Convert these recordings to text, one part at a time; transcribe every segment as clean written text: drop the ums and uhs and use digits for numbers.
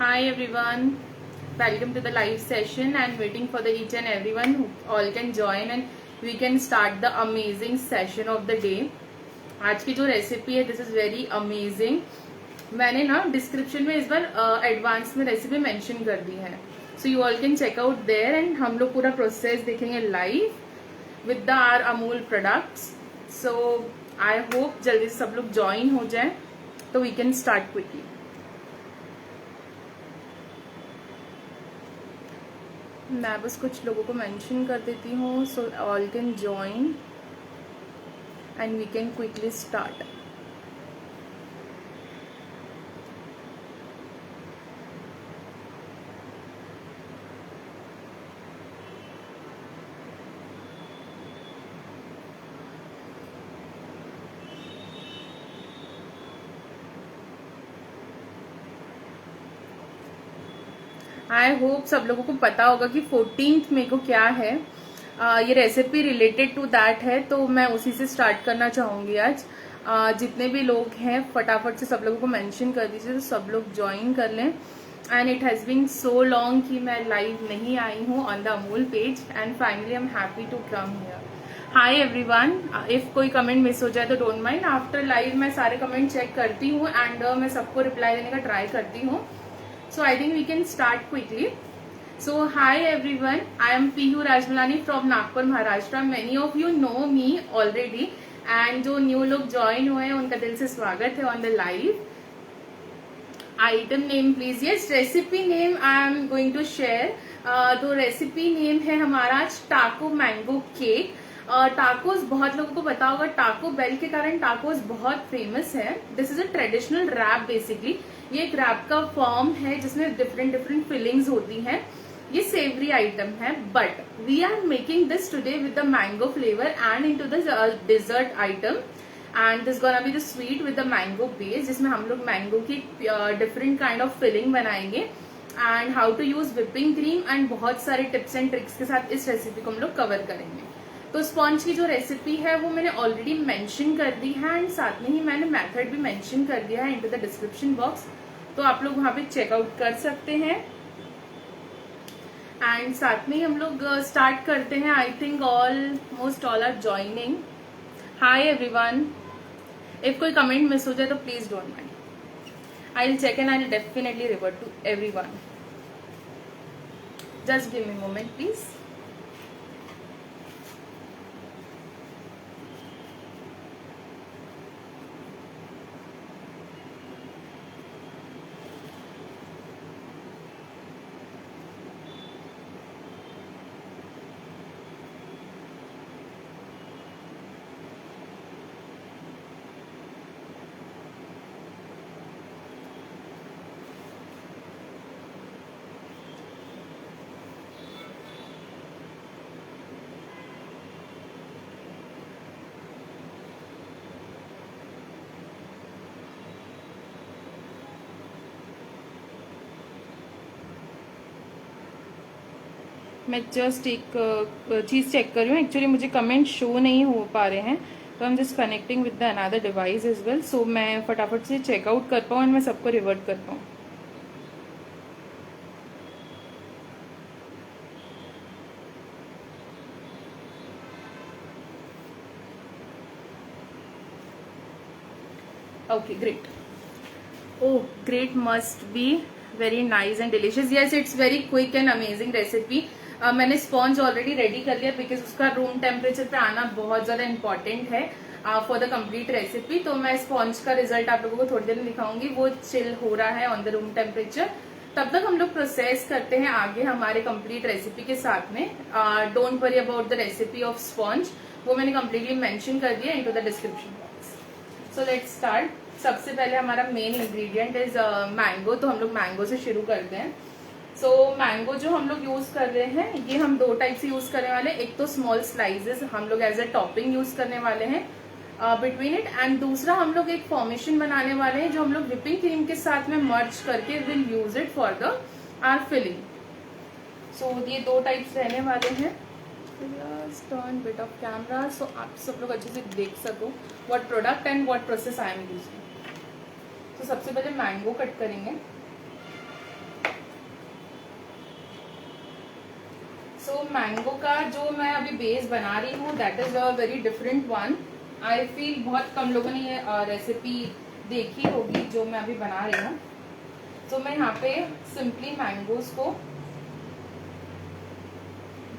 Hi everyone, welcome to the live session and waiting for the each and everyone who all can join and we can start the amazing session of the day. आज की जो recipe है this is very amazing. मैंने ना description में इस बार advance में रेसिपी मेंशन कर दी है, so you all can check out there and हम लोग पूरा प्रोसेस देखेंगे live with the our Amul products. So I hope जल्दी से सब लोग ज्वाइन हो जाए तो वी कैन स्टार्ट क्विकली. मैं बस कुछ लोगों को मेंशन कर देती हूँ so all can join and we can quickly start. I hope सब लोगों को पता होगा कि 14th मई को क्या है. ये रेसिपी रिलेटेड टू दैट है तो मैं उसी से स्टार्ट करना चाहूंगी आज. जितने भी लोग हैं फटाफट से सब लोगों को मेंशन कर दीजिए तो सब लोग ज्वाइन कर लें. And it has been so long कि मैं लाइव नहीं आई हूँ on the Amul page and finally I am happy to come here. Hi everyone, if कोई कमेंट मिस हो जाए तो डोंट माइंड. आफ्टर लाइव मैं सारे कमेंट चेक करती हूँ एंड मैं सबको रिप्लाई देने का ट्राई करती हूँ. So I think we can start quickly. So hi everyone, I am Pihu Rajmalani from Nagpur, Maharashtra. Many of you know me already and जो न्यू लोग ज्वाइन हुए हैं उनका दिल से स्वागत है on the live. Item name please. Yes, recipe name I am going to share. तो रेसिपी नेम है हमारा टाको मैंगो केक. टाकोस बहुत लोगों को पता होगा, टाको बेल के कारण टाकोस बहुत फेमस है. This is a traditional wrap. Basically ये एक रैप का फॉर्म है जिसमें डिफरेंट डिफरेंट फिलिंग्स होती हैं. ये सेवरी आइटम है but we are making this today with the mango flavour and into the dessert item. And this gonna be the sweet with the mango base जिसमें हम लोग mango की different kind of filling बनाएंगे and how to use whipping cream and बहुत सारे tips and tricks के साथ इस रेसिपी को हम लोग कवर करेंगे. तो स्पॉन्ज की जो रेसिपी है वो मैंने ऑलरेडी मेंशन कर दी है एंड साथ में ही मैंने मेथड भी मेंशन कर दिया है इनटू द डिस्क्रिप्शन बॉक्स, तो आप लोग वहां पे चेकआउट कर सकते हैं. एंड साथ में ही हम लोग स्टार्ट करते हैं. I think almost all are joining. Hi everyone, if कोई कमेंट मिस हो जाए तो please don't mind. I will check and I will definitely revert to everyone. Just give me moment please. मैं जस्ट एक चीज check कर रही हूँ. एक्चुअली मुझे कमेंट शो नहीं हो पा रहे हैं तो I am just connecting with the another device as well. So मैं फटाफट से चेकआउट कर पाऊँ एंड मैं सबको रिवर्ट कर पाऊँ. Okay, great. Oh, great, must be very nice and delicious. Yes, it's very quick and amazing recipe. मैंने स्पॉन्ज ऑलरेडी रेडी कर लिया बिकॉज उसका रूम टेम्परेचर पे आना बहुत ज्यादा इम्पोर्टेंट है फॉर द कंप्लीट रेसिपी. तो मैं स्पॉन्ज का रिजल्ट आप लोगों को थोड़ी देर में दिखाऊंगी. वो चिल हो रहा है ऑन द रूम टेम्परेचर. तब तक हम लोग प्रोसेस करते हैं आगे हमारे कंप्लीट रेसिपी के साथ में. Don't worry about the recipe of sponge, वो मैंने कंप्लीटली मेंशन कर दिया into the description box. So let's start. सबसे पहले हमारा मेन इंग्रेडिएंट इज मैंगो. तो हम लोग मैंगो से शुरू करते हैं. सो मैंगो जो हम लोग यूज कर रहे हैं ये हम दो टाइप से यूज करने वाले हैं. एक तो स्मॉल स्लाइसेस हम लोग एज अ टॉपिंग यूज करने वाले हैं बिटवीन इट, एंड दूसरा हम लोग एक फॉर्मेशन बनाने वाले हैं जो हम लोग विपिंग क्रीम के साथ में मर्ज करके will use it for the आर फिलिंग. सो ये दो टाइप्स रहने वाले हैं. Turn bit of camera so आप सब लोग अच्छे से देख सको what product and what process I am using. तो सबसे पहले मैंगो कट करेंगे. मैंगो का जो मैं अभी बेस बना रही हूँ that is a very different one. I feel बहुत कम लोगों ने ये रेसिपी देखी होगी जो मैं अभी बना रही हूँ। तो मैं यहाँ पे सिंपली मैंगोज को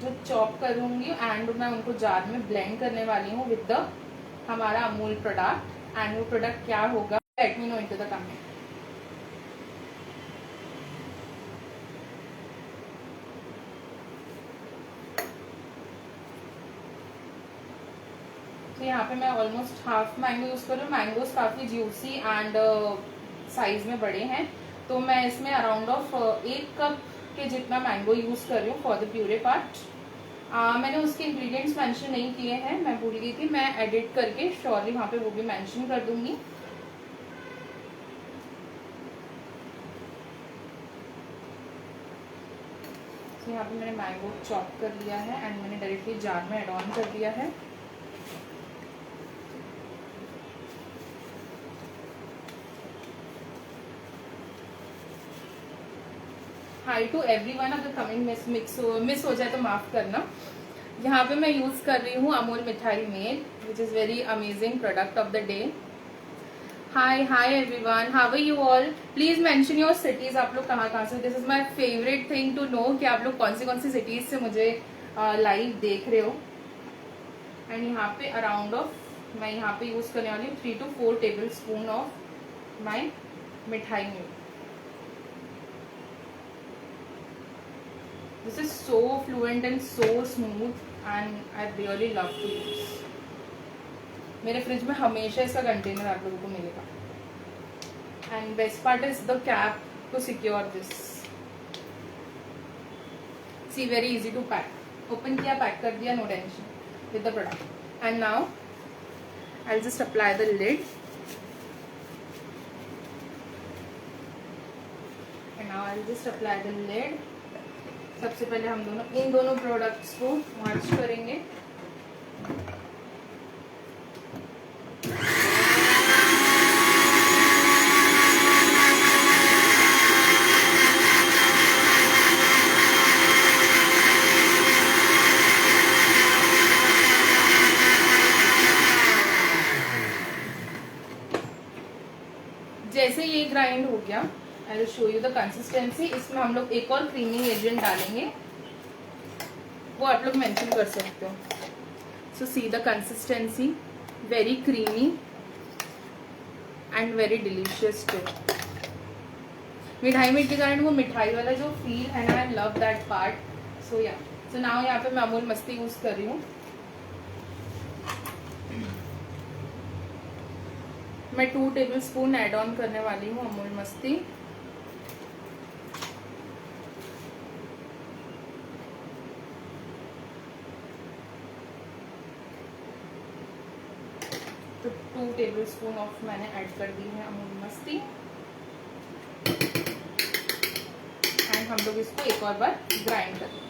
जो चॉप करूंगी एंड मैं उनको जार में ब्लेंड करने वाली हूँ विद द हमारा अमूल प्रोडक्ट। एंड वो प्रोडक्ट क्या होगा late me know into the comment. तो यहाँ पे मैं ऑलमोस्ट हाफ मैंगो यूज कर रही हूँ। मैंगोज काफी ज्यूसी एंड साइज में बड़े हैं, तो मैं इसमें अराउंड ऑफ 1 कप के जितना मैंगो यूज कर रही हूँ फॉर द प्यूरे पार्ट। मैंने उसके इंग्रेडिएंट्स मेंशन नहीं किए हैं, मैं भूल गई थी। मैं एडिट करके श्योरली वहां पे वो भी मेंशन कर दूंगी। तो यहाँ पे मैंने मैंगो चॉप कर लिया है एंड मैंने डायरेक्टली जार में एड ऑन कर दिया है। हाई टू एवरीवन, अगर कमेंट मिस हो जाए तो माफ करना। यहाँ पे मैं यूज कर रही हूँ अमूल मिठाई made which is very amazing product of the day. Hi everyone, how are you all? Please mention your cities, आप लोग कहाँ से। This is my favourite thing to know कि आप लोग कौन सी सिटीज से मुझे लाइव देख रहे हो। एंड यहाँ पे अराउंड ऑफ मैं यहाँ पे यूज करने वाली हूँ 3 to 4 table spoon of my मिठाई made. This is so fluent and so smooth and I really love to use. मेरे फ्रिज में हमेशा इसका कंटेनर आप लोगों को मिलेगा। And best part is the cap to secure this. See, very easy to pack. Open किया, pack कर दिया, no tension with the product. And now I'll just apply the lid. And now I'll just apply the lid. सबसे पहले हम इन दोनों products को मर्ज करेंगे। जैसे ये ग्राइंड हो गया, आई will show you the consistency. इसमें हम लोग एक और क्रीमिंग एजेंट डालेंगे, वो आप लोग मेंशन कर सकते हो। So see the consistency, very creamy and very delicious too. मिठाई मीठ के कारण वो मिठाई वाला जो फील है ना, I love that part. So या सो नाउ यहाँ पे मैं अमूल मस्ती यूज कर रही हूँ। मैं 2 टेबल स्पून एड ऑन करने वाली हूँ अमूल मस्ती। तो 2 टेबल स्पून ऑफ मैंने ऐड कर दी है अमूल मस्ती। एंड हम लोग इसको एक और बार ग्राइंड कर देंगे।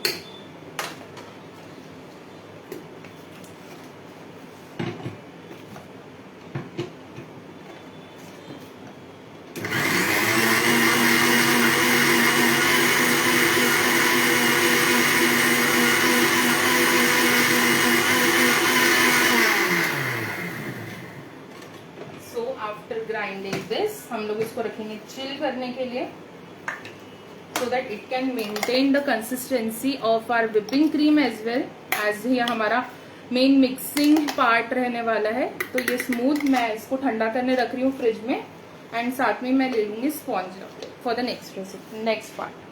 ग्राइंडिंग दिस हम लोग इसको रखेंगे चिल करने के लिए, so that it can maintain the consistency of our whipping cream as well as ये हमारा मेन मिक्सिंग पार्ट रहने वाला है। तो ये स्मूथ मैं इसको ठंडा करने रख रही हूँ फ्रिज में। एंड साथ में मैं ले लूंगी sponge for the next part.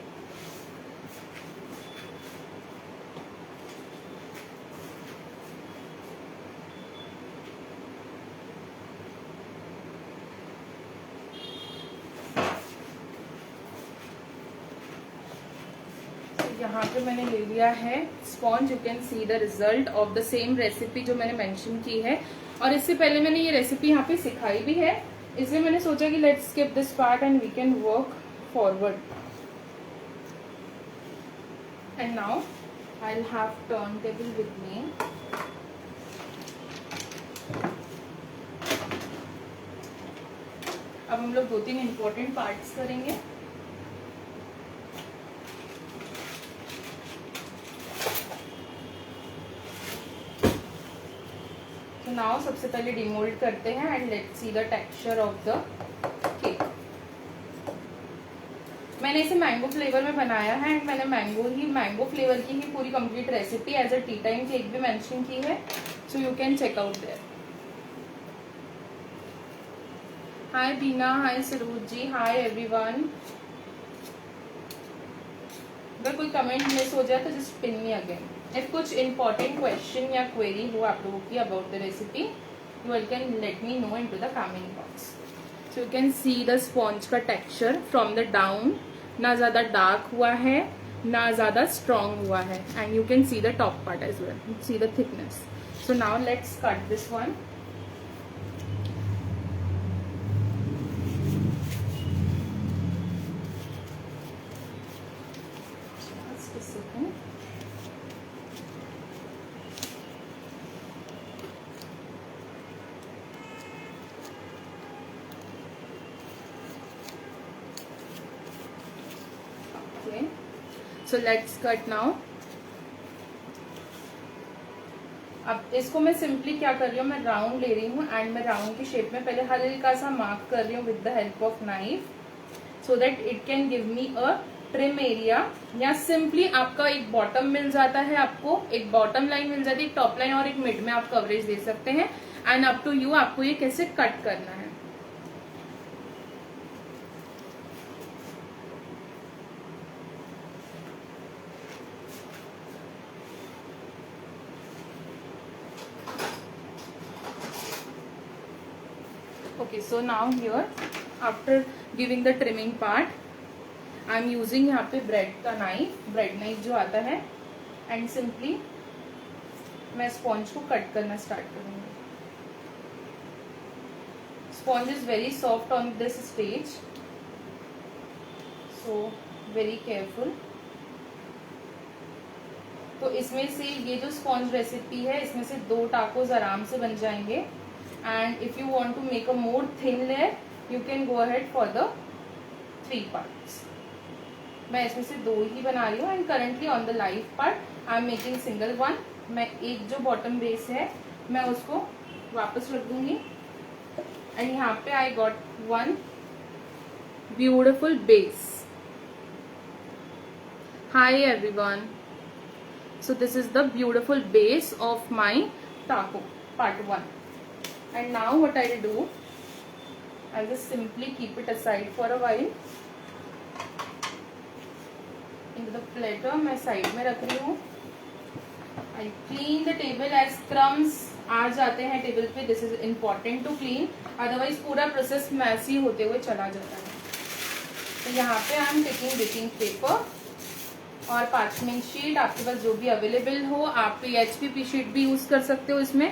यहाँ पे मैंने ले लिया है sponge. You can see the result of the same recipe जो मैंने मेंशन की है, और इससे पहले मैंने ये रेसिपी यहाँ पे सिखाई भी है, इसलिए मैंने सोचा कि let's skip this part and we can work forward. And now I will have turn table with me. अब हम लोग 2-3 इंपॉर्टेंट पार्ट्स करेंगे। तो नाउ सबसे पहले डिमोल्ड करते हैं and let's see the texture of the cake. मैंने इसे मैंगो फ्लेवर में बनाया है एंड मैंने मैंगो फ्लेवर की ही पूरी complete recipe as a tea time cake भी मेंशन की है, so you can check out there. Hi Beena, hi Saroj ji, hi everyone. अगर कोई कमेंट मिस हो जाए तो just pin me again. If कुछ इंपॉर्टेंट क्वेश्चन या क्वेरी हो आप लोगों की about the recipe, you can let me know into the comment box. So you can see the sponge का टेक्सचर फ्रॉम द डाउन, ना ज्यादा डार्क हुआ है ना ज्यादा स्ट्रॉन्ग हुआ है, and you can see the top part as well, see the thickness. So now let's cut this one. Just a second. Okay, so let's cut now. अब इसको मैं सिंपली क्या कर रही हूँ, मैं राउंड ले रही हूँ एंड मैं राउंड की शेप में पहले हल्का सा मार्क कर रही हूँ with the help of knife, so that it can give me a trim area. या सिंपली आपका एक बॉटम मिल जाता है, आपको एक बॉटम लाइन मिल जाती है, एक टॉप लाइन और एक मिड में आप कवरेज दे सकते हैं। एंड अप टू यू आपको ये कैसे कट करना है। Okay, so now here after giving the trimming part, I am using यहाँ पे ब्रेड नाइफ जो आता है, एंड सिंपली मैं स्पॉन्ज को कट करना स्टार्ट करूंगी। Sponge is very soft on this stage, so very careful. तो इसमें से ये जो स्पॉन्ज रेसिपी है इसमें से 2 टाकोज आराम से बन जाएंगे। And if you want to make a more thin layer, you can go ahead for the 3 parts. मैं इसमें से 2 ही बना रही हूँ and currently on the live part I am making single one. मैं एक जो बॉटम बेस है मैं उसको वापस रख दूंगी एंड यहाँ पे I got one beautiful base. Hi everyone, so this is the beautiful base of my टाको part 1। And now what I will do, I will just simply keep it aside for a while. into the platter मैं side में रख रही हूँ। I clean the table as crumbs आ जाते हैं table पे, this is important to clean, otherwise पूरा process messy होते हुए चला जाता है। तो यहाँ पे I am taking baking paper और पार्चमेंट शीट, आपके पास जो भी अवेलेबल हो, आप PHP शीट भी यूज कर सकते हो, इसमें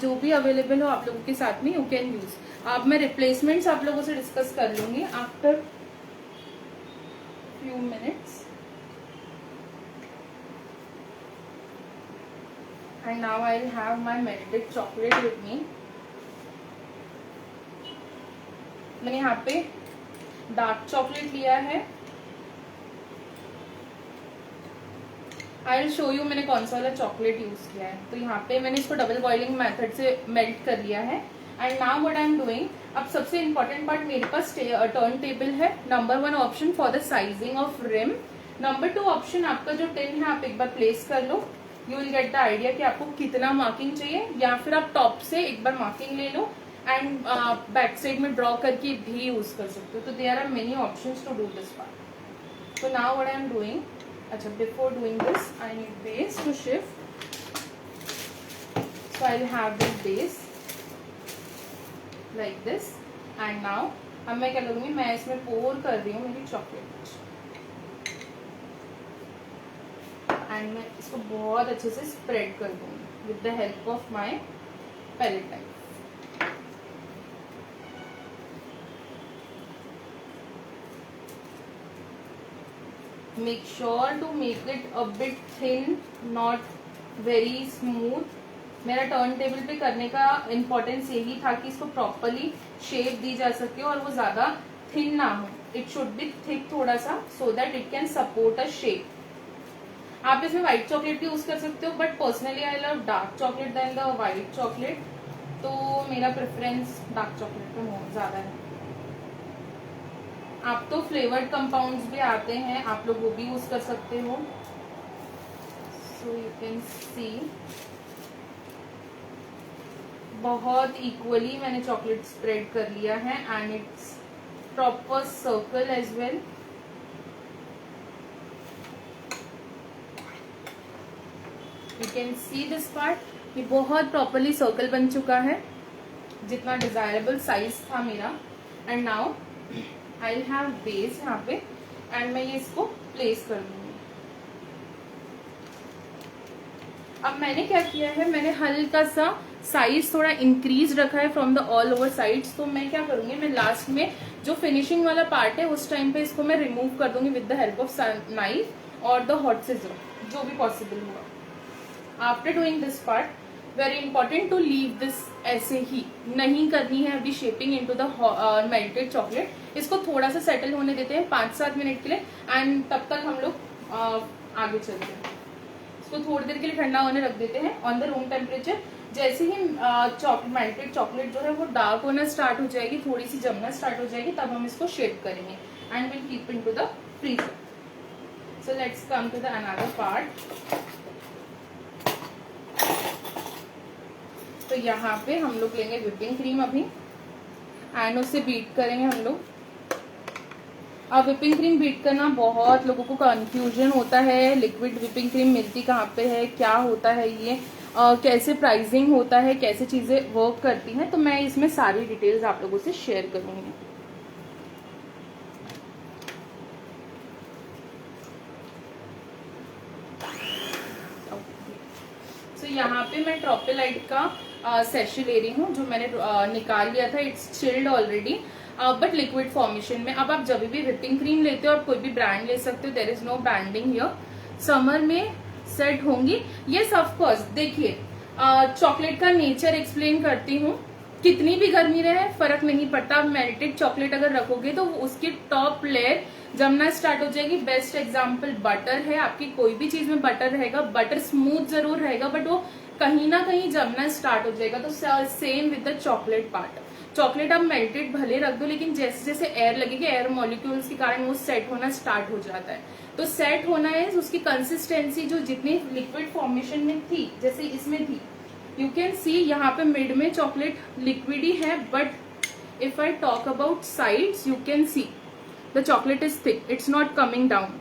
जो भी अवेलेबल हो आप लोगों के साथ में यू कैन यूज। अब मैं रिप्लेसमेंट्स आप लोगों से डिस्कस कर लूंगी after few minutes. And now I have my melted chocolate with me. मैंने यहाँ पे डार्क चॉकलेट लिया है, आई विल शो यू मैंने कौन सा वाला चॉकलेट यूज किया है। तो यहाँ पे मैंने इसको डबल बॉइलिंग मेथड से मेल्ट कर लिया है। And now what I am doing, अब सबसे इंपॉर्टेंट पार्ट मेरे पास टर्न टेबल है। Number 1 option for the sizing of rim, number 2 option आपका जो टिन है आप एक बार प्लेस कर लो, you will get the idea कि आपको कितना मार्किंग चाहिए, या फिर आप टॉप से एक बार मार्किंग ले लो एंड बैक साइड में ड्रॉ करके भी यूज कर सकते हो। तो there are many options to do this part. तो now what I am doing, अच्छा before doing this I need base to shift, so I will have this base like this. And now अब मैं क्या करूंगी, मैं इसमें पोर कर रही हूँ मेरी चॉकलेट एंड मैं इसको बहुत अच्छे से स्प्रेड कर दूंगी with the help of my palette knife. Make sure to make it a bit thin, not very smooth. मेरा टर्न टेबल पे करने का इम्पोर्टेंस यही था कि इसको प्रॉपरली शेप दी जा सके और वो ज्यादा थिन ना हो, इट शुड बी थिक थोड़ा सा, so that it can support a shape. आप इसमें व्हाइट चॉकलेट भी यूज कर सकते हो, but personally I love dark chocolate then the white chocolate, तो मेरा प्रेफरेंस डार्क चॉकलेट पे बहुत ज्यादा है। आप तो फ्लेवर्ड कंपाउंड्स भी आते हैं, आप लोग वो भी यूज कर सकते हो। सो यू कैन सी बहुत इक्वली मैंने चॉकलेट स्प्रेड कर लिया है and it's proper circle as well. You can see this part, ये बहुत प्रॉपरली सर्कल बन चुका है जितना डिजायरेबल साइज था मेरा। And now I will have base यहाँ पे एंड मैं ये इसको प्लेस कर दूंगी। अब मैंने क्या किया है, मैंने हल्का सा साइज थोड़ा इंक्रीज रखा है from the all over sides. तो मैं क्या करूंगी, मैं लास्ट में जो फिनिशिंग वाला पार्ट है उस टाइम पे इसको मैं रिमूव कर दूंगी with the help of knife और द हॉट सिजर, जो भी पॉसिबल हुआ। After doing this part, very important to leave this ऐसे ही, नहीं करनी है अभी shaping into the melted chocolate. इसको थोड़ा सा सेटल होने देते हैं 5-7 मिनट के लिए एंड तब तक हम लोग आगे चलते हैं। इसको थोड़ी देर के लिए ठंडा होने रख देते हैं ऑन द रूम टेम्परेचर। जैसे ही मेल्टेड चॉकलेट जो है वो डार्क होना स्टार्ट हो जाएगी, थोड़ी सी जमना स्टार्ट हो जाएगी, तब हम इसको शेप करेंगे and will keep into the freezer. So let's come to the another part. तो यहाँ पे हम लोग लेंगे व्हिपिंग क्रीम अभी एंड उसे बीट करेंगे हम लोग। अब व्हिपिंग क्रीम बीट करना बहुत लोगों को कंफ्यूजन होता है, लिक्विड व्हिपिंग क्रीम मिलती कहाँ पे है, क्या होता है ये, कैसे प्राइसिंग होता है, कैसे चीजें वर्क करती हैं, तो मैं इसमें सारी डिटेल्स आप लोगों से शेयर करूंगी। तो यहाँ पे मैं ट्रॉपिलाइट का सेशे ले रही हूँ जो मैंने निकाल लिया था। It's chilled already but liquid formation में। अब आप जब भी व्हिपिंग क्रीम लेते हो, आप कोई भी ब्रांड ले सकते हो, there is no branding here. Summer में सेट होंगी यस ऑफ कोर्स। देखिए चॉकलेट का नेचर एक्सप्लेन करती हूँ, कितनी भी गर्मी रहे फर्क नहीं पड़ता। आप मेल्टेड चॉकलेट अगर रखोगे तो उसकी टॉप लेयर जमना स्टार्ट हो जाएगी। बेस्ट एग्जांपल बटर है, आपकी कोई भी चीज में बटर रहेगा, बटर स्मूथ जरूर रहेगा बट वो कहीं ना कहीं जमना स्टार्ट हो जाएगा। तो same with the chocolate part. Chocolate आप मेल्टेड भले रख दो, लेकिन जैसे जैसे एयर लगेगी, एयर मॉलिक्यूल्स के कारण वो सेट होना स्टार्ट हो जाता है। तो सेट होना है उसकी कंसिस्टेंसी जो जितनी लिक्विड फॉर्मेशन में थी, जैसे इसमें थी, यू कैन सी यहाँ पे मिड में चॉकलेट लिक्विड ही है, but if I talk about sides you can see the chocolate is thick, it's not coming down,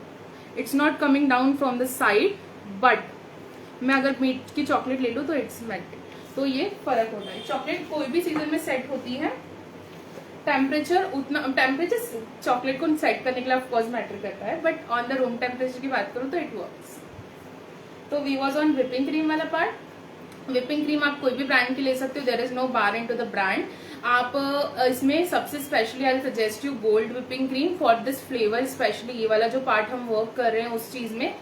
it's not coming down from the side. But मैं अगर मीट की chocolate ले लूँ तो इट्स मेल्टेड। तो ये फर्क होता है। चॉकलेट कोई भी सीजन में सेट होती है, टेम्परेचर टेम्परेचर चॉकलेट को सेट करने के लिए ऑफकोर्स मैटर करता है, but on the room temperature की बात करूँ तो इट वर्क्स। तो we was on whipping cream वाला पार्ट। व्हिपिंग क्रीम आप कोई भी ब्रांड की ले सकते हो, there is no bar in to the brand. आप इसमें सबसे specially I suggest you gold whipping cream for this flavour. Specially ये वाला जो पार्ट हम वर्क कर रहे हैं उस चीज में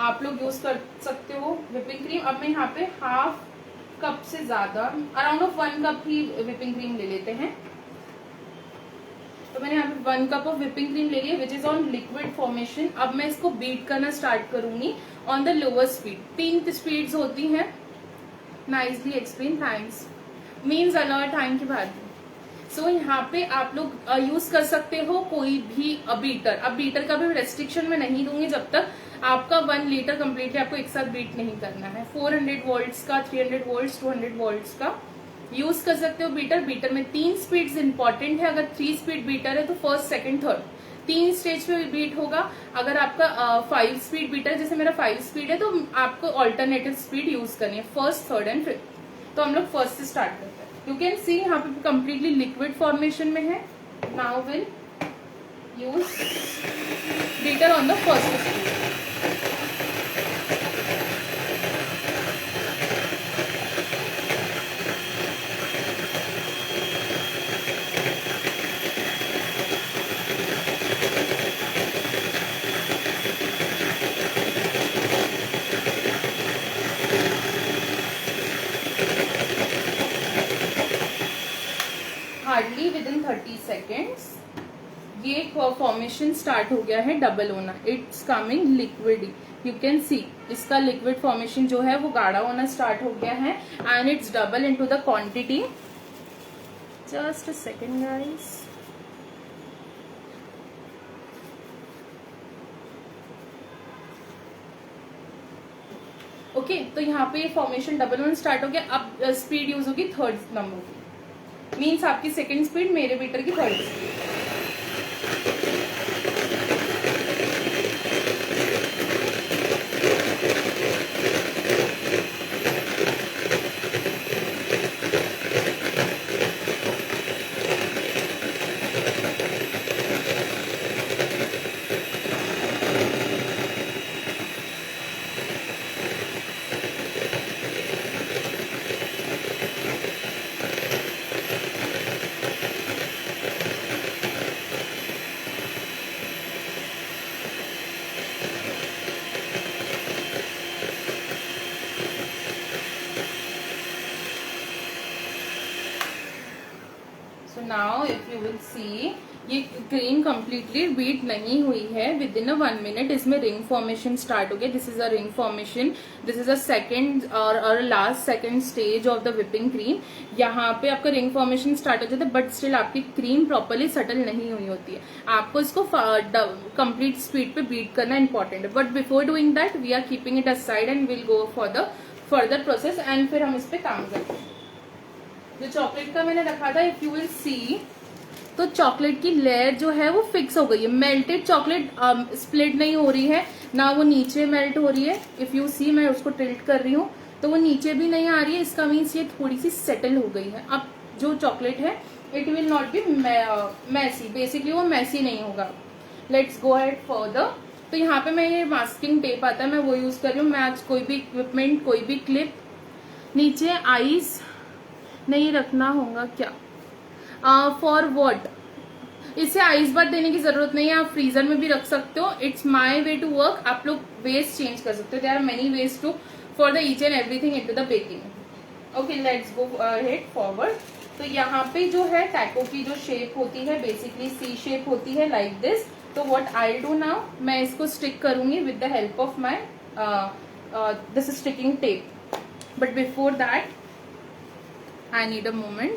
आप लोग यूज कर सकते हो व्हिपिंग क्रीम। अब मैं यहाँ पे हाफ कप से ज्यादा, around of 1 cup he whipping cream ले लेते हैं। तो मैंने यहाँ पे 1 कप ऑफ व्हिपिंग क्रीम ले लिया which is on liquid formation. अब मैं इसको बीट करना स्टार्ट करूंगी on the lower speed. 3 speeds होती हैं। Nicely explain, thanks, means a lot time की बात। सो यहाँ पे आप लोग यूज कर सकते हो कोई भी बीटर। अब बीटर का भी रेस्ट्रिक्शन में नहीं दूंगी जब तक आपका 1 लीटर कम्प्लीटली आपको एक साथ बीट नहीं करना है। 400 वोल्ट्स का, 300 वोल्ट्स, 200 वोल्ट्स का यूज कर सकते हो बीटर। बीटर में 3 स्पीड्स इंपॉर्टेंट है। अगर 3 स्पीड बीटर है तो फर्स्ट, सेकंड, थर्ड 3 स्टेज पे बीट होगा। अगर आपका 5 स्पीड बीटर है, जैसे मेरा 5 स्पीड है, तो आपको ऑल्टरनेटिव स्पीड यूज करनी है, फर्स्ट, थर्ड एंड फिफ्थ। तो हम लोग फर्स्ट से स्टार्ट करते हैं। यू कैन सी यहाँ पे कम्प्लीटली लिक्विड फॉर्मेशन में है। Now will use beater on the first speed. Hardly within 30 seconds ये फॉर्मेशन स्टार्ट हो गया है डबल होना। It's coming liquid. You can see इसका लिक्विड फॉर्मेशन जो है वो गाढ़ा होना स्टार्ट हो गया है and it's double into the quantity. Just a second guys. Okay, तो यहाँ पे ये फॉर्मेशन डबल होना स्टार्ट हो गया. अब स्पीड यूज होगी थर्ड नंबर की, मीन्स आपकी सेकेंड स्पीड, मेरे बीटर की third speed. So now if you will see, ये क्रीम कम्प्लीटली बीट नहीं हुई है. विद इन 1 मिनट इसमें रिंग फॉर्मेशन स्टार्ट हो गया. This is a ring formation. This is a second और last second stage of the whipping cream. यहाँ पे आपका रिंग फॉर्मेशन स्टार्ट हो जाता है, बट स्टिल आपकी क्रीम प्रॉपरली सटल नहीं हुई होती है. आपको इसको कंप्लीट स्पीड पे बीट करना इंपॉर्टेंट है. But before doing that we are keeping it aside and will go for the further process and फिर हम इस पे काम करते हैं. जो चॉकलेट का मैंने रखा था, इफ यू विल सी, तो चॉकलेट की लेयर जो है वो फिक्स हो गई है. मेल्टेड चॉकलेट स्प्लिट नहीं हो रही है, ना वो नीचे मेल्ट हो रही है. इफ यू सी, मैं उसको टिल्ट कर रही हूँ तो वो नीचे भी नहीं आ रही है. इसका मीन्स ये थोड़ी सी सेटल हो गई है. अब जो चॉकलेट है it will not be messy, basically वो मैसी नहीं होगा. Let's go head further. तो यहाँ पे मैं ये मास्किंग टेप आता है, मैं वो यूज कर रही हूँ. मैं आज कोई भी इक्विपमेंट, कोई भी क्लिप, नीचे आईज नहीं रखना होगा क्या, फॉर वॉट. इसे आइस बात देने की जरूरत नहीं है, आप फ्रीजर में भी रख सकते हो. It's my way to work. आप लोग वेस्ट चेंज कर सकते हो. There are many ways to for the each and everything into the baking. Okay, let's go head forward. तो यहाँ पे जो है टैको की जो शेप होती है बेसिकली सी शेप होती है, लाइक दिस. तो व्हाट आई डू नाउ, मैं इसको स्टिक करूंगी with the help of my this sticking tape. But before that I need a moment.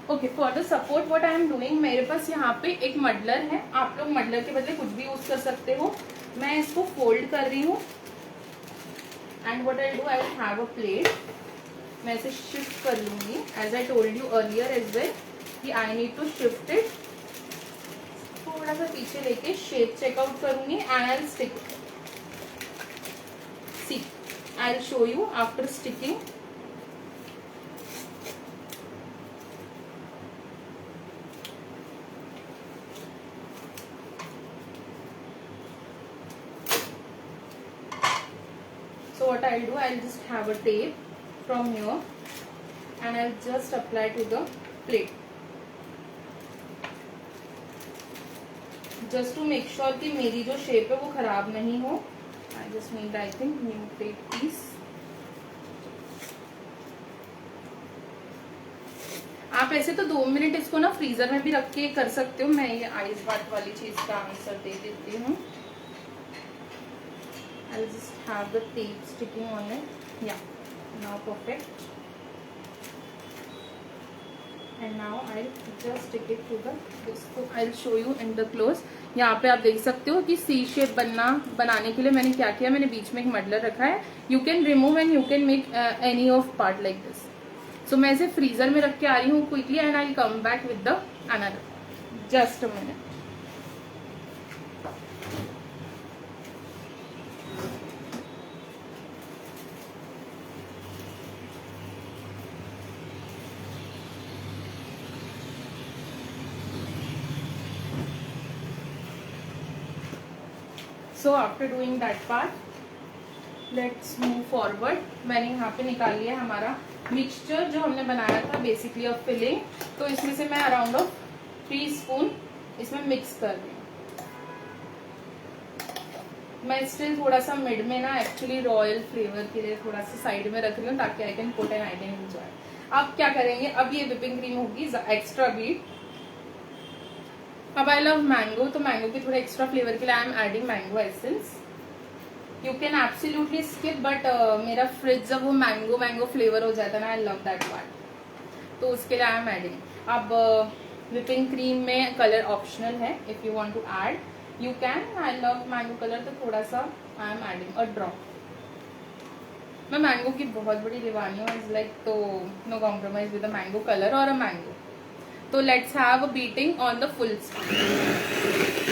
Okay, for the support what I am doing, मेरे पास यहाँ पे एक मडलर है. आप लोग मडलर के बदले कुछ भी यूज कर सकते हो. मैं इसको फोल्ड कर रही हूँ and what I do, I will have a plate. मैं इसे शिफ्ट कर लूंगी. As I told you earlier as well कि I need to shift it. थोड़ा सा पीछे लेके शेप चेकआउट करूंगी and I will stick. See, I will show you after sticking. So what I'll do, I'll just have a tape from here and I'll just apply to the plate just to make sure कि मेरी जो shape है वो खराब नहीं हो. I just need, I think, new tape piece. आप ऐसे तो 2 मिनट इसको ना फ्रीजर में भी रख के कर सकते हो. मैं ये आइस बात वाली चीज का आंसर दे देती हूँ. I'll just have the tape sticking on it. Yeah, now perfect. And now I'll just stick it to the this. So I'll show you in the close. यहाँ पे आप देख सकते हो कि सी शेप बनाने के लिए मैंने क्या किया. मैंने बीच में एक मडलर रखा है. You can remove and you can make any of part like this. So मैं इसे फ्रीजर में रख के आ रही हूँ quickly and I come back with the another. Just a minute. So after doing that part, let's move forward. मैंने यहाँ पे निकाल लिया हमारा मिक्सचर जो हमने बनाया था, बेसिकली ऑफ फिलिंग. तो इसमें से मैं अराउंड ऑफ 3 स्पून इसमें मिक्स कर रही हूँ. मैं स्टिल थोड़ा सा मिड में ना एक्चुअली रॉयल फ्लेवर के लिए थोड़ा सा साइड में रख रही हूँ ताकि I can put and I can enjoy. अब क्या करेंगे, अब ये विपिंग क्रीम होगी एक्स्ट्रा बीट। अब आई लव मैंगो, तो मैंगो के थोड़े एक्स्ट्रा फ्लेवर के लिए I am adding mango essence. You can absolutely skip, but मेरा फ्रिज जब वो मैंगो मैंगो फ्लेवर हो जाता है ना, आई लव दैट पार्ट, तो उसके लिए आई एम एडिंग। अब विपिंग क्रीम में कलर ऑप्शनल है, if you want to add you can. I love mango colour, तो थोड़ा सा I am adding a drop. मैं मैंगो की बहुत बड़ी दीवानी हूँ, इज लाइक, तो no compromise with a mango colour और अ मैंगो। तो let's have a beating on the full speed.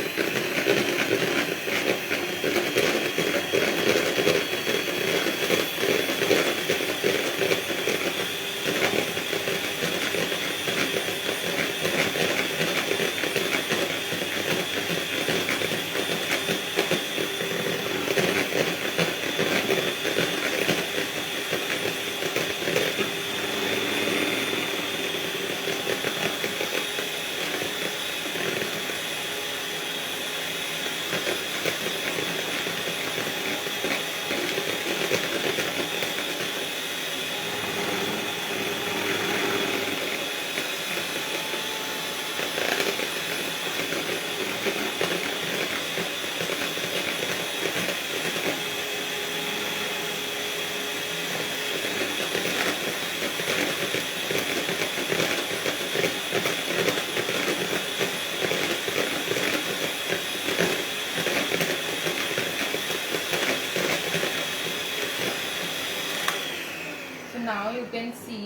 Now you can see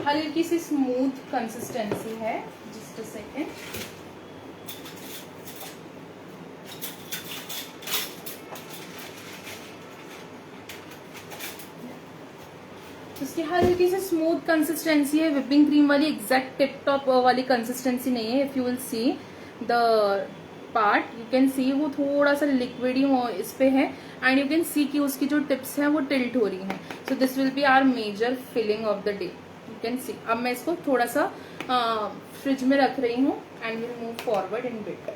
हल्की सी स्मूथ कंसिस्टेंसी है। Just a second. इसकी हल्की सी स्मूथ कंसिस्टेंसी है, विपिंग क्रीम वाली एग्जैक्ट टिप टॉप वाली कंसिस्टेंसी नहीं है। If you will see the part, you can सी वो थोड़ा सा लिक्विडी इस पे है, एंड यू कैन सी कि उसकी जो टिप्स हैं वो टिल्ट हो रही हैं। So this will be our major filling of the day, you can see. अब मैं इसको थोड़ा सा फ्रिज में रख रही हूँ and will move forward in bit.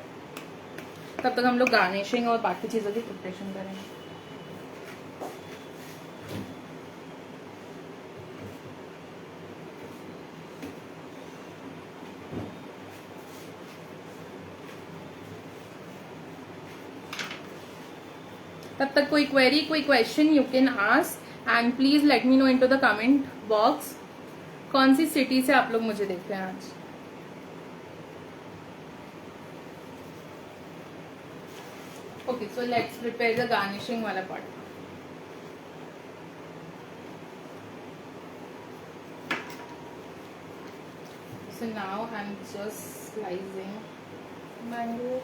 तब तक हम लोग गार्निशिंग और बाकी चीजों की प्रिपरेशन करेंगे। तब तक कोई क्वेरी, कोई question you can ask, and please let me know into the comment box कौन सी सिटी से आप लोग मुझे देख रहे हैं आज। Okay, so let's prepare the garnishing वाला part. So now I'm just slicing mango.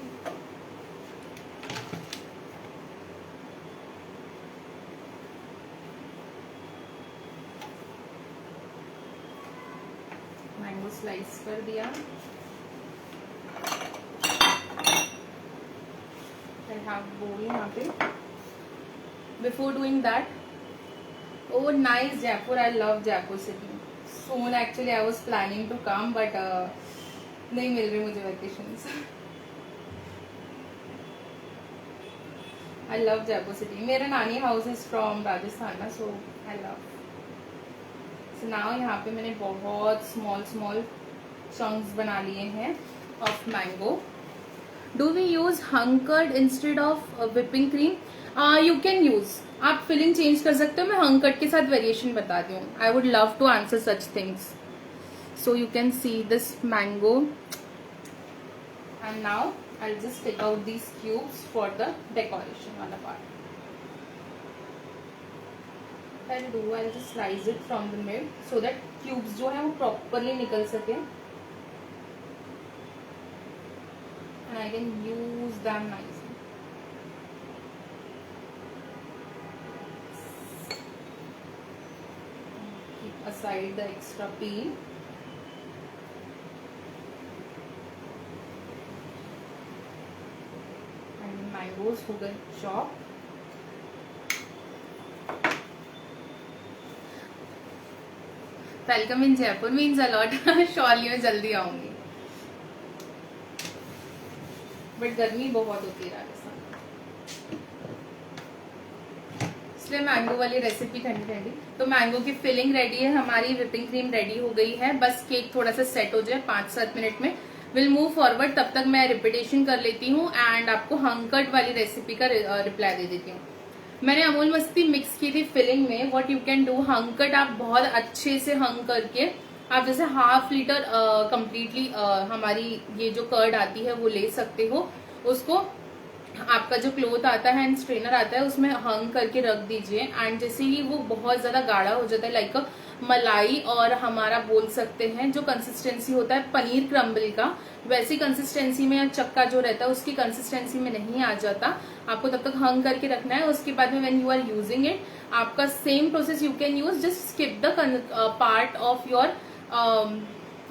Mango slice कर दिया। I have bowl यहाँ पे। Before doing that, oh nice Jaipur! I love Jaipur city. Soon actually I was planning to come, but नहीं मिल रही मुझे vacations. I love Jaipur city. मेरा नानी house is from Rajasthan ना, so I love. So now यहाँ पे मैंने बहुत small chunks बना लिए हैं of mango. Do we use hunkered instead of whipping cream? You can use. आप फिलिंग चेंज कर सकते हो, मैं hunkered के साथ वेरिएशन बताती हूँ. I would love to answer such things. So you can see this mango. And now I'll just take out these cubes for the decoration वाला part. I'll do, I'll just slice it from the mid so that cubes जो है वो properly निकल सके. And I can use them nicely. Keep aside the extra peel. And the mangoes who get chopped. Welcome in Jaipur means a lot. Surely मैं जल्दी आऊंगी. But गर्मी बहुत होती है राजस्थान। इसलिए मैंगो वाली रेसिपी ठंडी ठंडी। तो मैंगो की फिलिंग रेडी है हमारी, विपिंग क्रीम रेडी हो गई है, बस केक थोड़ा सा सेट हो जाए 5-7 मिनट में विल मूव फॉरवर्ड। तब तक मैं रिपीटेशन कर लेती हूँ एंड आपको हंकट वाली रेसिपी का रिप्लाई दे देती हूँ। मैंने अमूल मस्ती मिक्स की थी फिलिंग में। व्हाट यू कैन डू, हंकट आप बहुत अच्छे से हंग करके आप जैसे 1/2 लीटर कम्प्लीटली हमारी ये जो कर्ड आती है वो ले सकते हो। उसको आपका जो क्लोथ आता है एंड स्ट्रेनर आता है उसमें हंग करके रख दीजिए एंड जैसे ही वो बहुत ज्यादा गाढ़ा हो जाता है लाइक मलाई और हमारा बोल सकते हैं जो कंसिस्टेंसी होता है पनीर क्रम्बल का, वैसी कंसिस्टेंसी में या चक्का जो रहता है उसकी कंसिस्टेंसी में नहीं आ जाता, आपको तब तक हंग करके रखना है। उसके बाद में when you are using it आपका same process you can use, just skip the part of your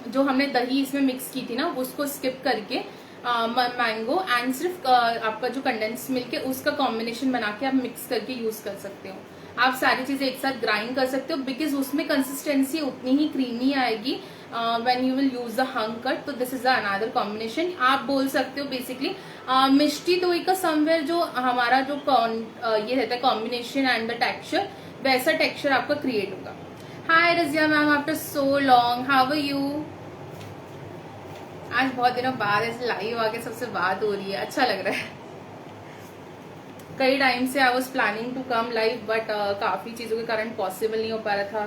जो हमने दही इसमें मिक्स की थी ना उसको स्किप करके मैंगो एंड सिर्फ आपका जो कंडेंस मिल्क है उसका कॉम्बिनेशन बना के आप मिक्स करके यूज कर सकते हो। आप सारी चीजें एक साथ ग्राइंड कर सकते हो बिकॉज उसमें कंसिस्टेंसी उतनी ही क्रीमी आएगी when you will use the hung curd. तो दिस इज अनदर कॉम्बिनेशन। आप बोल सकते हो बेसिकली मिष्टी दोई का समवेयर जो हमारा जो ये रहता है कॉम्बिनेशन एंड द टेक्सचर, वैसा टेक्सचर आपका क्रिएट होगा। Hi Razia ma'am, after so long how are you. आज बहुत दिनों बाद ऐसे लाइव आके सबसे बात हो रही है, अच्छा लग रहा है। कई टाइम से I was planning to come live but काफी चीजों के कारण पॉसिबल नहीं हो पा रहा था।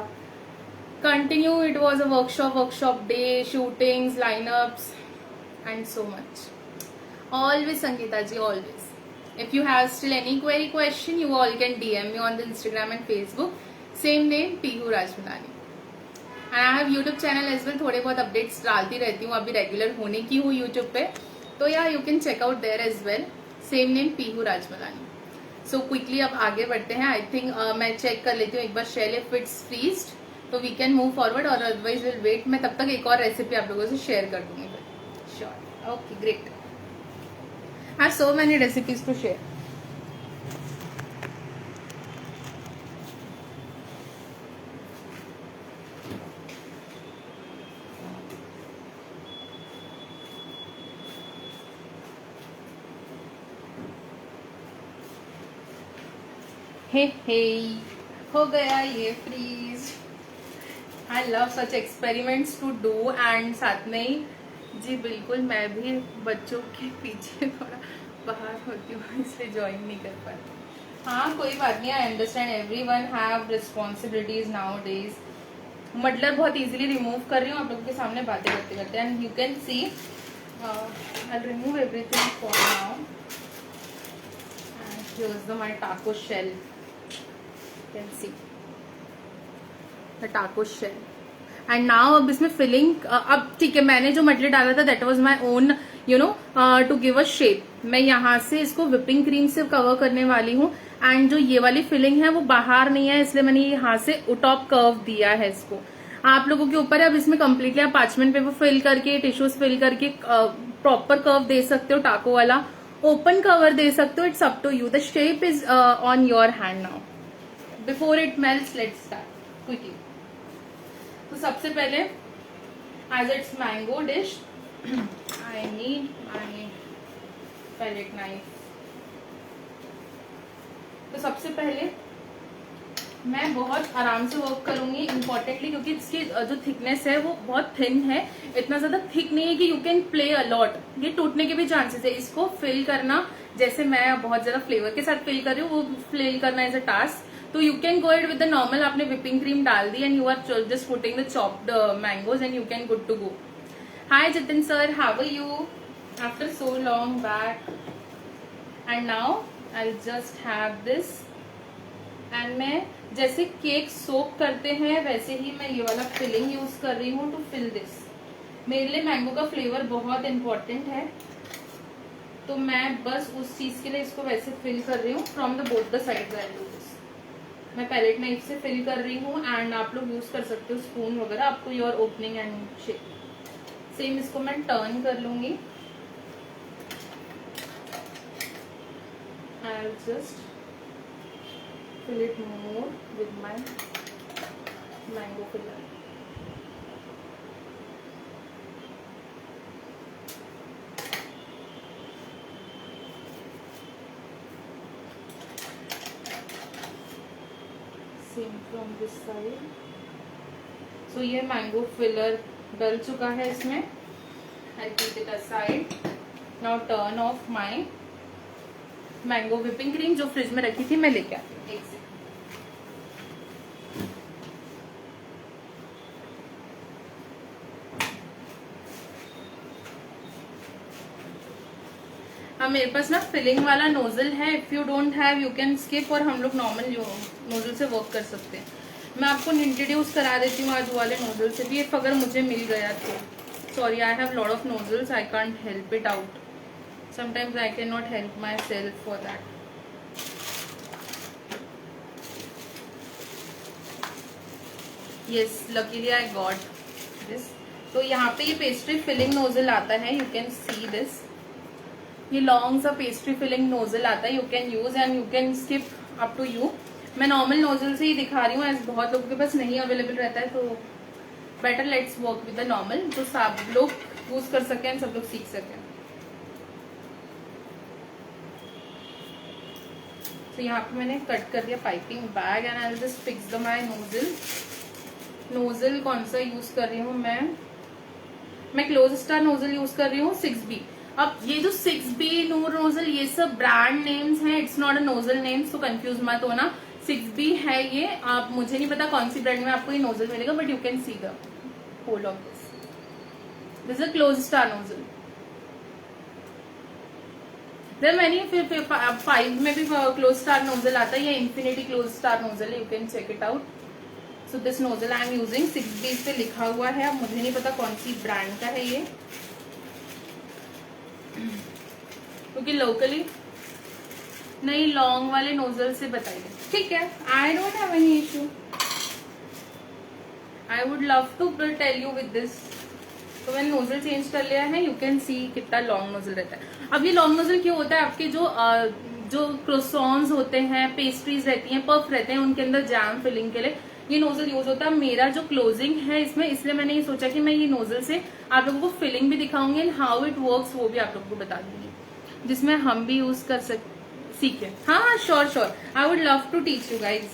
Continue it was a workshop day, shootings, lineups and so much. Always Sangeeta ji, always. If you have still any query question you all can DM me on the Instagram and Facebook, same name Peehu Rajmalani. And I have YouTube channel as well, थोड़े बहुत updates डालती रहती हूँ, अभी regular होने की हूँ YouTube पे, तो yeah you can check out there as well, same name Peehu Rajmalani. So quickly अब आगे बढ़ते हैं। आई थिंक मैं चेक कर लेती हूँ एक बार शेल इफ इट्स फ्रीज्ड तो वी कैन मूव फॉरवर्ड और अदरवाइज विल वेट। मैं तब तक एक और रेसिपी आप लोगों से शेयर कर दूंगी फिर। Sure, okay great. I have so many recipes to share. Hey हो गया ये freeze. I love such experiments to do and साथ में ही जी बिल्कुल मैं भी बच्चों के पीछे थोड़ा बाहर होती हूँ इसलिए ज्वाइन नहीं कर पाती। हाँ कोई बात नहीं, I understand everyone have responsibilities nowadays. Muddler बहुत इजीली रिमूव कर रही हूँ आप लोगों के सामने बातें करते करते and you can see I remove everything for now and here's the my taco shell, can see the taco shell and now अब इसमें फिलिंग अब ठीक है, मैंने जो मटेरियल डाला था that was my own you know to give a shape. मैं यहाँ से इसको विपिंग क्रीम से कवर करने वाली हूँ एंड जो ये वाली फिलिंग है वो बाहर नहीं है इसलिए मैंने यहाँ से टॉप कर्व दिया है इसको। आप लोगों के ऊपर है, अब इसमें कम्प्लीटली आप पार्चमेंट पेपर फिल करके टिश्यूज फिल करके प्रॉपर कर्व दे सकते हो, टाको वाला ओपन कवर दे सकते हो, it's up to you. The shape is on your hand now. Before it melts let's start quickly. तो सबसे पहले as it's mango dish I need my palette knife. तो सबसे पहले मैं बहुत आराम से वर्क करूंगी इम्पोर्टेंटली क्योंकि इसकी जो थिकनेस है वो बहुत थिन है, इतना ज्यादा थिक नहीं है कि यू कैन प्ले अलॉट, ये टूटने के भी चांसेस है। इसको फिल करना जैसे मैं बहुत ज्यादा फ्लेवर के साथ फिल कर रही हूँ वो फिल करना इज अ टास्क। तो you can go it with the normal, आपने विपिंग क्रीम डाल दी and you are just putting the chopped mangoes and you can good to go. Hi Jitin sir, how are you after so long back. And now I just have this and मैं जैसे cake सोक करते हैं वैसे ही मैं ये वाला filling use कर रही हूँ टू फिल दिस। मेरे लिए मैंगो का फ्लेवर बहुत इंपॉर्टेंट है तो मैं बस उस चीज के लिए इसको वैसे फिल कर रही हूँ from the both the side. I do this, मैं पैलेट नाइफ से फिल कर रही हूँ एंड आप लोग यूज कर सकते हो स्पून वगैरह, आपको your opening and shape. Same इसको मैं टर्न कर लूंगी। I'll just fill it more with my mango filler. From this side. So ये मैंगो फिलर डल चुका है इसमें. I keep it aside. Now turn off my mango whipping cream जो फ्रिज में रखी थी मैं लेके आती हूँ. एक सेकंड. अब मेरे पास ना फिलिंग वाला नोजल है. If you don't have you can skip और हम लोग नॉर्मल नोजल से वर्क कर सकते हैं. मैं आपको इंट्रोड्यूस करा देती हूँ आज वाले नोजल से भी इफ अगर मुझे मिल गया तो. Sorry I have lot of nozzles. I can't help it out. Sometimes I can not help my self for that. Yes luckily I got this. तो यहाँ पे ये पेस्ट्री फिलिंग नोजल आता है. You can see this. ये long सा pastry filling nozzle आता है. You can use and you can skip up to you. मैं नॉर्मल नोजल से ही दिखा रही हूँ एज बहुत लोगों के पास नहीं अवेलेबल रहता है. तो better let's work with the normal जो सब लोग यूज कर सकें एंड सब लोग सीख सकें. तो यहाँ पे मैंने कट कर दिया piping bag and I just fix the my nozzle. Nozzle कौन सा यूज कर रही हूँ मैं क्लोज स्टार नोजल यूज कर रही हूँ 6B. अब ये जो 6B नूर नोजल ये सब ब्रांड नेम्स हैं. It's not a nozzle names तो कंफ्यूज मत होना. 6B है ये. आप मुझे नहीं पता कौन सी ब्रांड में आपको ये नोजल मिलेगा but you can see the hole of this. This is a close star nozzle. There many 5 में भी क्लोज स्टार नोजल आता है. ये इंफिनिटी क्लोज स्टार नोजल है. You can check it out. So this nozzle I am using 6B पे लिखा हुआ है. अब मुझे नहीं पता कौन सी ब्रांड का है ये क्योंकि लोकली नहीं. लॉन्ग वाले नोजल से बताइए. ठीक है. I don't have any issue. I would love to tell you with this. तो मैंने नोजल चेंज कर लिया है. यू कैन सी कितना लॉन्ग नोजल रहता है. अब ये लॉन्ग नोजल क्यों होता है? आपके जो क्रोसॉन्स होते हैं, पेस्ट्रीज रहती हैं, पफ रहते हैं, उनके अंदर जैम फिलिंग के लिए ये नोजल यूज होता है. मेरा जो क्लोजिंग है इसमें, इसलिए मैंने ये सोचा कि मैं ये नोजल से आप लोगों को फिलिंग भी दिखाऊंगी एंड हाउ इट वर्क्स वो भी आप लोगों को बता दूंगी जिसमें हम भी यूज कर सीखे. हाँ sure sure. I would love to teach you guys.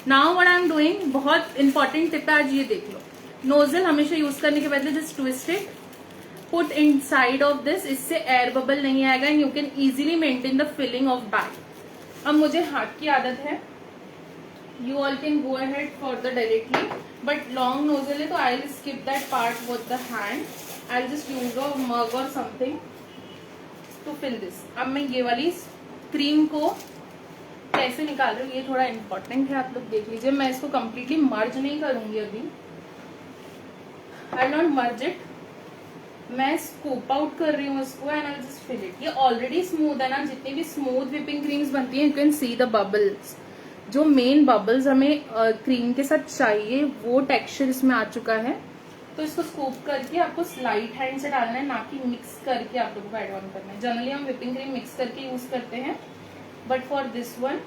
Now what I am doing, बहुत इंपॉर्टेंट टिप है आज. ये देख लो. नोजल हमेशा यूज करने के बदले just twist it, put inside of this. इससे एयर बबल नहीं आएगा and you can easily maintain the filling of bag. अब मुझे हाथ की आदत है. You all can go ahead for the directly, but long nozzle है तो I'll skip that part with the hand. I'll just use a mug or something to fill this. अब मैं ये वाली क्रीम को कैसे निकाल रही हूँ ये थोड़ा इम्पोर्टेंट है. आप लोग देख लीजिए. मैं इसको कम्प्लीटली मर्ज नहीं करूंगी अभी. I'll not merge it. मैं स्कूप आउट कर रही हूँ इसको and I just fill it. ये ऑलरेडी स्मूथ है ना. जितनी भी स्मूथ व्हिपिंग क्रीम्स बनती है you can see the bubbles. जो मेन बबल्स हमें क्रीम के साथ चाहिए वो टेक्सचर इसमें आ चुका है. तो इसको स्कूप करके आपको स्लाइट हैंड से डालना है, ना कि मिक्स करके आप लोगों को एड ऑन करना है. जनरली हम व्हिपिंग क्रीम मिक्स करके यूज करते हैं but for this one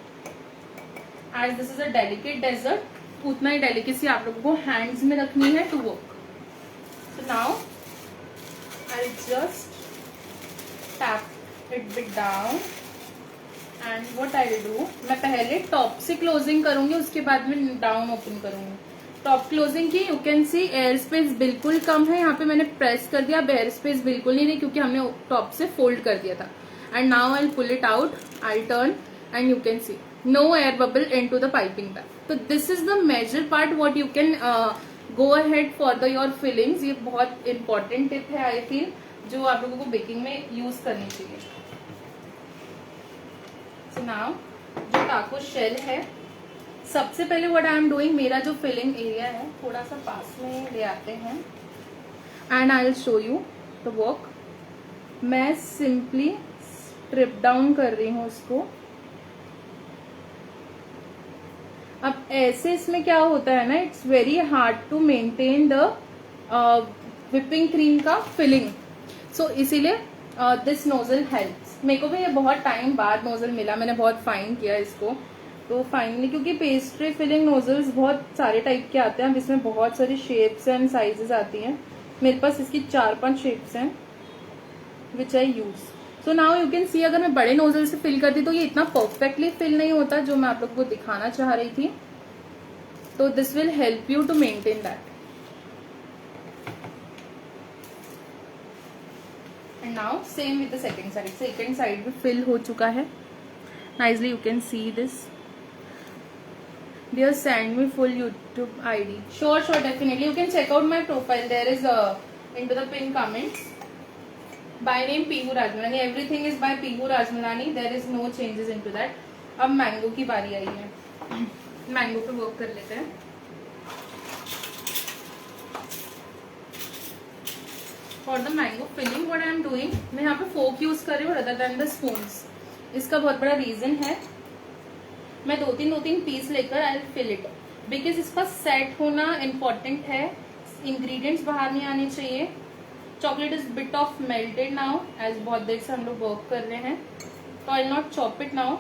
as this is a delicate dessert उतना ही डेलिकेसी आप लोगों को हैंड्स में रखनी है to work. So now I just tap it bit down and what I will do, मैं पहले टॉप से क्लोजिंग करूंगी उसके बाद में डाउन ओपन करूंगी. टॉप क्लोजिंग की. You can see air space बिल्कुल कम है. यहाँ पे मैंने प्रेस कर दिया. अब एयर स्पेस बिल्कुल नहीं रही क्योंकि हमने टॉप से फोल्ड कर दिया था. And now I pull it out. I turn and you can see no air bubble into the piping bag. तो this is the major part what you can go ahead for the your fillings. ये बहुत important tip है I feel जो आप लोगों को baking में use करनी चाहिए. सो नाउ जो टाको शेल है सबसे पहले व्हाट आई एम डूइंग, मेरा जो फिलिंग एरिया है थोड़ा सा पास में ले आते हैं and I will show you the work. मैं सिंपली स्ट्रिप डाउन कर रही हूँ इसको. अब ऐसे इसमें क्या होता है ना, it's very hard to maintain the whipping cream का फिलिंग. सो इसीलिए दिस नोजल हेल्प्स. मेरे को भी ये बहुत टाइम बाद नोजल मिला. मैंने बहुत फाइन किया इसको. तो फाइनली क्योंकि पेस्ट्री फिलिंग नोजल्स बहुत सारे टाइप के आते हैं जिसमें बहुत सारी शेप्स एंड साइजेस आती हैं. मेरे पास इसकी 4-5 शेप्स हैं which I use. So now you can see अगर मैं बड़े नोजल से फिल करती तो ये इतना परफेक्टली फिल नहीं होता जो मैं आप लोगों को दिखाना चाह रही थी. तो this will help you to maintain that. And now same with the second side. Second side भी फिल हो चुका है nicely. You can see this. Dear, send me full YouTube ID. Sure, definitely. You can check out my profile. There is into the pin comments. By name Pihu Rajmalani. Everything is by Pihu Rajmalani. There is no changes into that. अब mango की बारी आई है. Mango पे work कर लेते हैं. For the mango filling, what I am doing, मैं यहाँ पे फोक यूज कर रही हूँ rather than the spoons. इसका बहुत बड़ा रीजन है. मैं दो तीन पीस लेकर आई फिल इट बिकॉज इसका सेट होना इम्पोर्टेंट है. इंग्रेडिएंट्स बाहर नहीं आने चाहिए. Chocolate is bit of melted now as बहुत देर से हम लोग वर्क कर रहे हैं. तो I not chop it now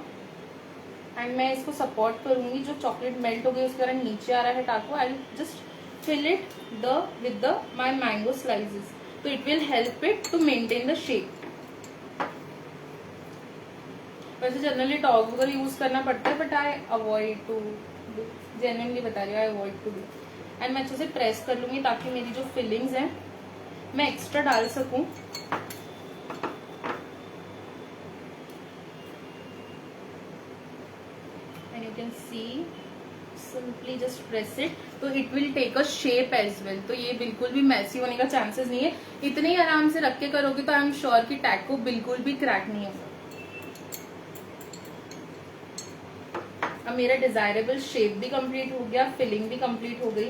and मैं इसको सपोर्ट करूंगी. जो चॉकलेट मेल्ट हो गई उसके कारण नीचे आ रहा है taco. I just fill it with the my mango slices. तो it will help it to maintain the shape. वैसे जनरली टॉग वगैरह यूज करना पड़ता है but I avoid to do. Genuinely बता रही हूँ, I avoid to do. And मैं अच्छे से प्रेस कर लूंगी ताकि मेरी जो फिलिंग्स हैं मैं एक्स्ट्रा डाल सकूं. And you can see simply just press it. तो it will take a shape as well. तो ये बिल्कुल भी मैसी होने का चांसेस नहीं है. इतने ही आराम से रख के करोगे तो आई एम श्योर कि टैको बिल्कुल भी क्रैक नहीं होगा. अब मेरा डिजायरेबल शेप भी कंप्लीट हो गया, फिलिंग भी कंप्लीट हो गई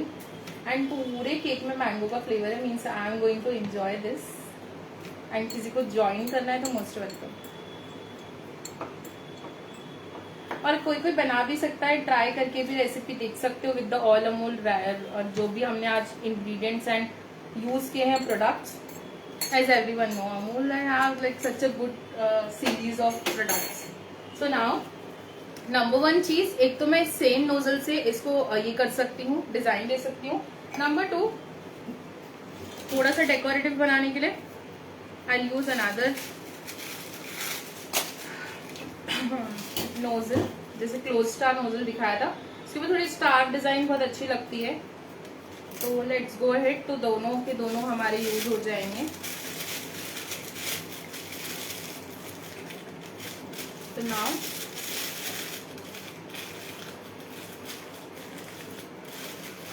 एंड पूरे केक में मैंगो का फ्लेवर है. Means I am going to enjoy this. And किसी को ज्वाइन करना है तो मोस्ट वेलकम. और कोई बना भी सकता है. ट्राई करके भी रेसिपी देख सकते हो विद द ऑल अमूल और जो भी हमने आज इंग्रेडिएंट्स एंड यूज किए हैं products. As everyone know, Amul I have like such a good series of products. So now number 1 चीज, एक तो मैं सेम नोजल से इसको ये कर सकती हूँ, डिजाइन दे सकती हूँ. नंबर 2, थोड़ा सा डेकोरेटिव बनाने के लिए आई यूज अनदर नोजल. जैसे क्लोज स्टार नोजल दिखाया था, इसके ऊपर थोड़ी स्टार डिजाइन बहुत अच्छी लगती है. तो लेट्स गो अहेड. तो दोनों के दोनों हमारे यूज हो जाएंगे. तो नाउ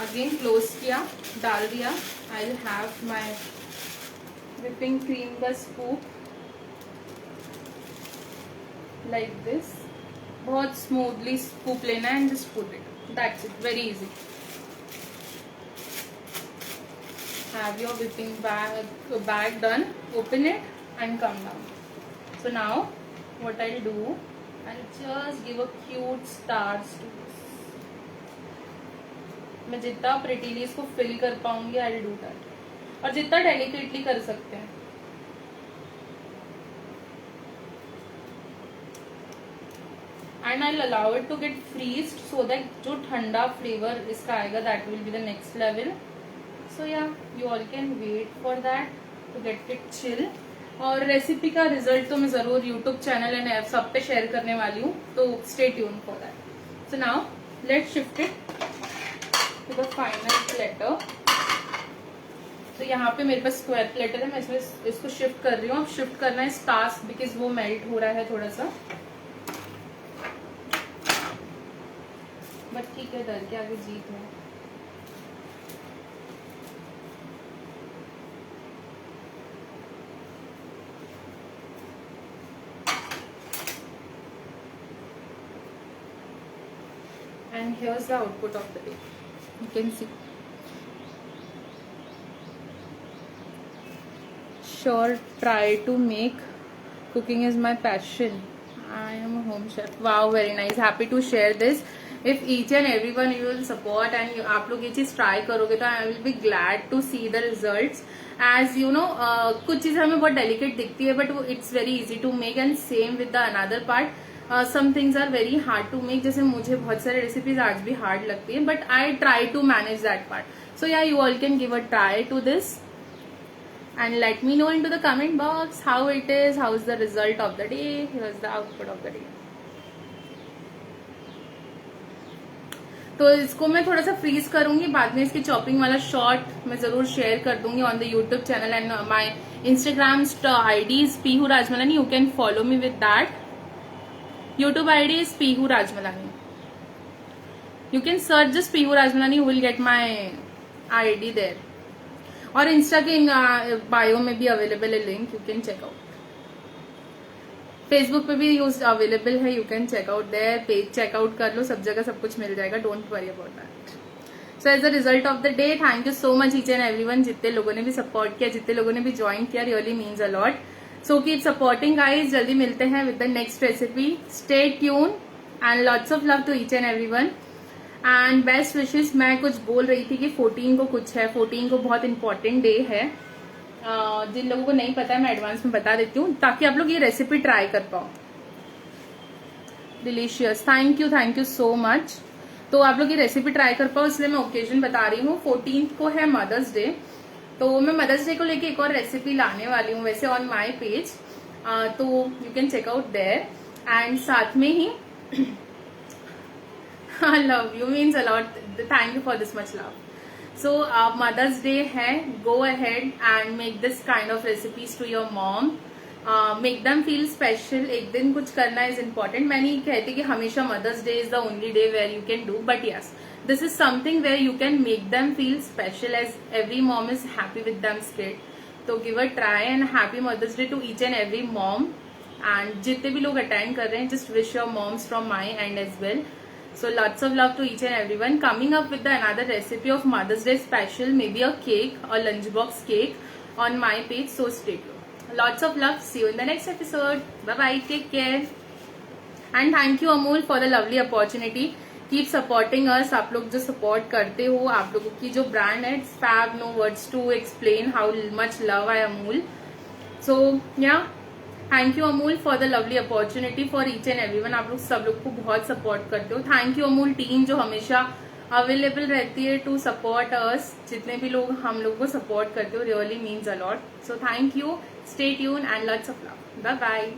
अगेन क्लोज किया, डाल दिया. आई will have my whipping cream का स्कूप लाइक दिस. बहुत स्मूथली स्कूप लेना है and just put it. That's it, very easy. Have your whipping bag done. Open it and come down. So now what I'll do, I'll just give a cute stars to this. मैं जितना प्रिटीली इसको fill कर पाऊंगी आई will do that. और जितना delicately कर सकते हैं. And I allow it to get freezed so that जो ठंडा फ्लेवर इसका आएगा that will be the next level. So yeah you all can wait for that to get it chill. और रेसिपी का रिजल्ट तो मैं जरूर यूट्यूब चैनल एंड ऐप सब पे शेयर करने वाली हूँ. तो stay tune for that. So now let's shift it to the final platter. तो यहाँ पे मेरे पास स्क्वायर प्लेटर है. मैं इसमें इसको शिफ्ट कर रही हूँ. अब शिफ्ट करना है स्टार्स बिकॉज वो मेल्ट हो रहा है थोड़ा सा. बट ठीक है, डर के आगे जीत है. And here's the output of the day. You can see. Sure, try to make. Cooking is my passion. I am a home chef. Wow, very nice. Happy to share this. If each and everyone you will support and आप लोग ये चीज try करोगे तो I will be glad to see the results. As you know, कुछ चीजें हमें बहुत डेलिकेट दिखती है बट वो it's very easy to make and same with the another part. Some things are very hard to make. जैसे मुझे बहुत सारे रेसिपीज आज भी हार्ड लगती है but I try to manage that part. So yeah you all can give a try to this and let me know in to the comment box how it is, how is the result of the day. Here is the output of the day. तो इसको मैं थोड़ा सा freeze करूंगी, बाद में इसकी chopping वाला शॉर्ट मैं जरूर शेयर कर दूंगी on the YouTube channel and my Instagram ID is Peehu Rajmalani. You can follow me with that. YouTube ID is Peehu Rajmalani. You can search just Peehu Rajmalani, you will get my ID there. और Insta के bio में भी available है link, you can check out. Facebook पे भी use available है, you can check out there. Page check out कर लो, सब जगह सब कुछ मिल जाएगा. Don't worry about that. So as the result of the day, thank you so much each and everyone. जितने लोगों ने भी सपोर्ट किया, जितने लोगों ने भी ज्वाइन किया, really means a lot. So keep supporting guys. जल्दी मिलते हैं with the next recipe. Stay tune and lots of love to each and everyone and best wishes. मैं कुछ बोल रही थी कि 14 को कुछ है. 14 को बहुत इंपॉर्टेंट डे है. जिन लोगों को नहीं पता है मैं एडवांस में बता देती हूँ ताकि आप लोग ये रेसिपी ट्राई कर पाओ. Delicious. Thank you so much. तो आप लोग ये रेसिपी ट्राई कर पाओ, इसलिए मैं ओकेजन बता रही हूँ. 14 को है मदर्स डे, तो मैं मदर्स डे को लेके एक और रेसिपी लाने वाली हूँ वैसे ऑन माई पेज. तो you can check out there. And साथ में ही love you means a lot. Thank you for this much love. So Mother's Day है, go ahead and make this kind of recipes to your mom. Make them feel special. एक दिन कुछ करना is important. मैं नहीं कहती कि हमेशा Mother's Day is the only day where you can do, but yes, this is something where you can make them feel special as every mom is happy with them kid. तो give a try and happy Mother's Day to each and every mom. And जितने भी लोग attend कर रहे हैं, just wish your moms from my end as well. So lots of love to each and everyone. Coming up with another recipe of Mother's Day special, maybe a cake or lunchbox cake on my page. So stay tuned. Lots of love. See you in the next episode. Bye bye. Take care. And thank you Amul for the lovely opportunity. Keep supporting us. आप लोग जो support करते हो, आप लोगों की जो brand है, it's fab. No words to explain how much love I Amul. So yeah. Thank you Amul for the lovely opportunity for each and everyone. आप लोग सब लोग को बहुत सपोर्ट करते हो. थैंक यू अमूल टीम जो हमेशा अवेलेबल रहती है टू सपोर्ट अस. जितने भी लोग हम लोग को सपोर्ट करते हो, really means a lot. So thank you. Stay tune and lots of love. Bye bye.